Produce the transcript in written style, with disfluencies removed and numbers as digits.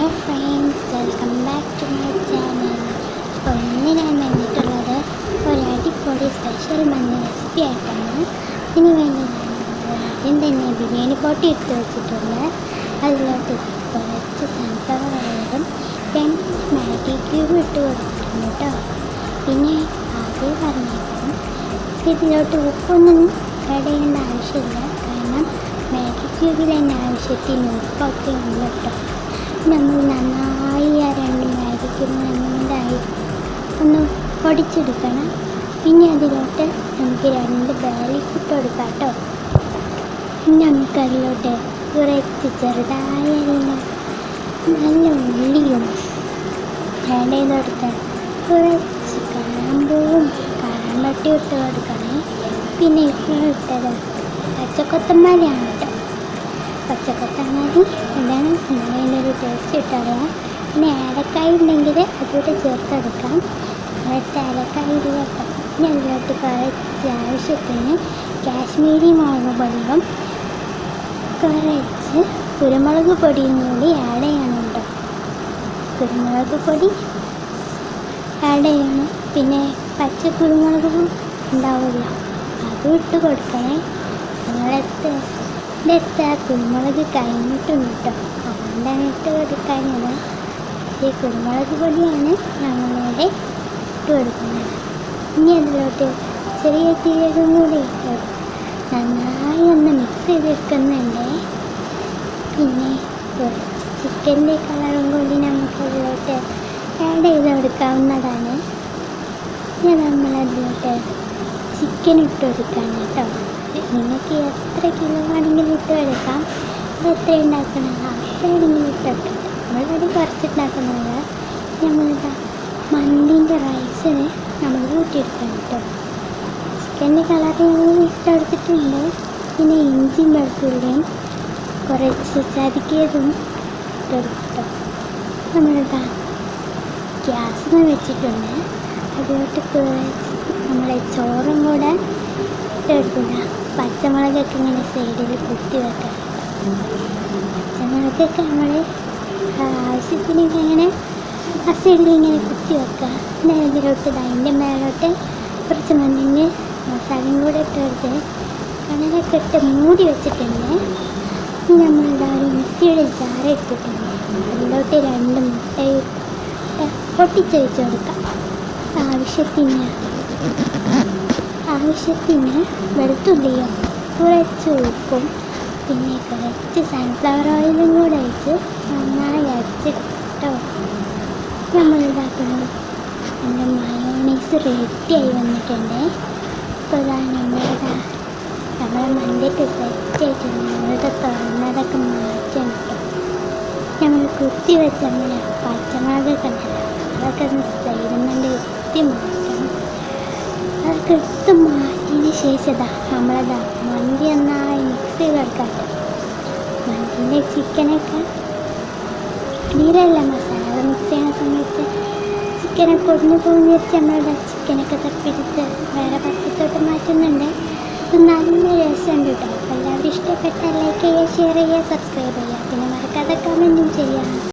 Hello friends, welcome back to my channel. അപ്പോൾ ഇന്ന് ഞാൻ വന്നിട്ടുള്ളത് ഒരു അടിപൊളി സ്പെഷ്യൽ മന്തി റെസിപ്പി ആയിട്ടാണ്. ഇതിന് വേണ്ടി ആദ്യം തന്നെ ബിരിയാണി പോട്ടി എടുത്ത് വെച്ചിട്ടുണ്ട്. അതിലോട്ട് കുറച്ച് സൺഫ്ലവർ ഓയിലും 2 മാഗി ക്യൂബ് ഇട്ട് കൊടുത്തിട്ടുണ്ട് കേട്ടോ. പിന്നെ ആദ്യം പറഞ്ഞേക്കാം, ഇതിലോട്ട് ഉപ്പൊന്നും ആഡ് ചെയ്യേണ്ട ആവശ്യമില്ല, കാരണം മാഗി ക്യൂബിൽ തന്നെ ആവശ്യത്തിന് ഉപ്പൊക്കെ ഉണ്ട് കേട്ടോ. നമ്മൾ നന്നായി ആ 2 മാഗി ക്യൂബ് നന്നായി ഒന്ന് പൊടിച്ചെടുക്കണം. പിന്നെ അതിലോട്ട് നമുക്ക് 2 ബാലിക്ക് ഇട്ട് കൊടുക്കാം കേട്ടോ. പിന്നെ നമുക്കതിലോട്ട് കുറച്ച് ചെറുതായ നല്ല ഉള്ളിയും ആഡ് ചെയ്ത് കൊടുത്താൽ കുറച്ച് കാമ്പും കാമ്പട്ടിയും ഇട്ട് കൊടുക്കണേ. പിന്നെ ഇപ്പോൾ ഇട്ടത് പച്ചക്കൊത്തമല്ലിയാണ് കേട്ടോ. പച്ചക്കൊത്തമല്ലി ഇതാണ് അതിൻ്റെ ഒരു ടേസ്റ്റ് ഇട്ടറിയാം. പിന്നെ ഏലക്കായ ഉണ്ടെങ്കിൽ അതുകൂടെ ചേർത്തെടുക്കാം. കുറച്ച് ഏലക്കായ ഇടിയേക്കാം. പിന്നെ അതിലോട്ട് കുറച്ച് ആവശ്യത്തിന് കാശ്മീരി മുളക് പൊടിയും കുറച്ച് കുരുമുളക് പൊടിയും കൂടി ആഡ് ചെയ്യണം കേട്ടോ. കുരുമുളക് പൊടി ആഡ് ചെയ്യണം. പിന്നെ പച്ച കുരുമുളക് ഉണ്ടാവില്ല, അതും ഇട്ട് കൊടുക്കണേ. ഇതെടുത്ത കുരുമുളക് കഴിഞ്ഞിട്ടുണ്ട് കേട്ടോ, അതുകൊണ്ടാണ് ഇട്ട് കൊടുക്കാഞ്ഞത്. ഈ കുരുമുളക് പൊടിയാണ് നമ്മളിവിടെ ഇട്ട് കൊടുക്കുന്നത്. ഇനി അതിലോട്ട് ചെറിയ ജീരകം കൂടി ഇട്ട് നന്നായി ഒന്ന് മിക്സ് ചെയ്തെടുക്കുന്നുണ്ട്. പിന്നെ കുറച്ച് ചിക്കൻ്റെ കളറും കൂടി നമുക്കതിലോട്ട് ആഡ് ചെയ്ത് കൊടുക്കാവുന്നതാണ്. ഇനി നമ്മളതിലോട്ട് ചിക്കൻ ഇട്ട് കൊടുക്കാം കേട്ടോ. നിങ്ങൾക്ക് എത്ര കിലോ ആണെങ്കിലും ഇട്ട് കൊടുക്കാം. എത്ര ഉണ്ടാക്കണം അത്രയാണെങ്കിലും ഇട്ടെടുക്കാം. നമ്മളിവിടെ കുറച്ചുണ്ടാക്കുന്നത്. നമ്മളിതാ മന്തിൻ്റെ റൈസിന് നമ്മൾ കൂട്ടിയെടുക്കണം കേട്ടോ. ചിക്കൻ്റെ കളർ ഞങ്ങൾ ഇട്ടെടുത്തിട്ടുണ്ട്. പിന്നെ ഇഞ്ചിയും വെളുത്തുള്ളിയും കുറച്ച് ചതുക്കിയതും ഇട്ടെടുത്തിട്ടോ. നമ്മളിതാ ഗ്യാസിന് വെച്ചിട്ടുണ്ട്. അതിലോട്ട് കുറച്ച് നമ്മളെ ചോറും കൂടെ ഇട്ടെടുക്കുക. പച്ചമുളകൊക്കെ ഇങ്ങനെ സൈഡിൽ കുത്തി വെക്കാം. പച്ചമുളകൊക്കെ നമ്മൾ ആവശ്യത്തിനൊക്കെ ഇങ്ങനെ ആ സൈഡിൽ ഇങ്ങനെ കുത്തി വെക്കുക. പിന്നെ അതിലോട്ട് അതിൻ്റെ മേലോട്ട് കുറച്ച് മണ്ണിന് മസാലയും കൂടെ ഇട്ടെടുത്ത് കണലൊക്കെ ഇട്ട് മൂടി വെച്ചിട്ടുണ്ട്. നമ്മളിതാ ഒരു മിക്സിയുടെ ജാറ് ഇട്ടിട്ടുണ്ട്. അതിലോട്ട് 2 മുട്ടയും പൊട്ടിച്ച് വെച്ച് കൊടുക്കാം. ആവശ്യത്തിന് വെളുത്തുള്ളിയും കുറച്ച് ഉപ്പും പിന്നെ കുറച്ച് സൺഫ്ലവർ ഓയിലും കൂടെ ഒഴിച്ച് നന്നായി അരച്ചിട്ടോ. നമ്മളിതാക്കുന്നത് എൻ്റെ മയോണൈസ് റെഡിയായി വന്നിട്ടുണ്ട്. അപ്പോൾ നമ്മളെ മന്തിയൊക്കെ സെറ്റായിട്ടുണ്ട്. നമ്മളിത് തുറന്നതൊക്കെ മാറ്റണം കേട്ടോ. നമ്മൾ കുത്തി വെച്ച അങ്ങനെ പച്ചമുളകൊക്കെ ഉണ്ടല്ലോ, അതൊക്കെ ഒന്ന് സൈഡിൽ നിന്ന് കുത്തി മാറ്റണം. അതൊക്കെ എടുത്ത് മാറ്റിയതിന് ശേഷം നമ്മളതാ മന്തി നന്നായി മിക്സ് ചെയ്ത് കൊടുക്കാം. മന്തിൻ്റെ ചിക്കനൊക്കെ നീരല്ല മസാല മിക്സ് ചെയ്യുന്ന സമയത്ത് ചിക്കനൊക്കെ ഒടിഞ്ഞു പോകുന്ന വെച്ച് നമ്മളതാ ചിക്കനൊക്കെ തപ്പിയെടുത്ത് വേറെ പാത്രത്തോട്ട് മാറ്റുന്നുണ്ട്. ഇത് നല്ല രസമുണ്ട് കേട്ടോ. എല്ലാവരും ഇഷ്ടപ്പെട്ടാൽ ലൈക്ക് ചെയ്യുക, ഷെയർ ചെയ്യുക, സബ്സ്ക്രൈബ് ചെയ്യുക. പിന്നെ മറക്കാതെ കമൻറ്റും ചെയ്യുക.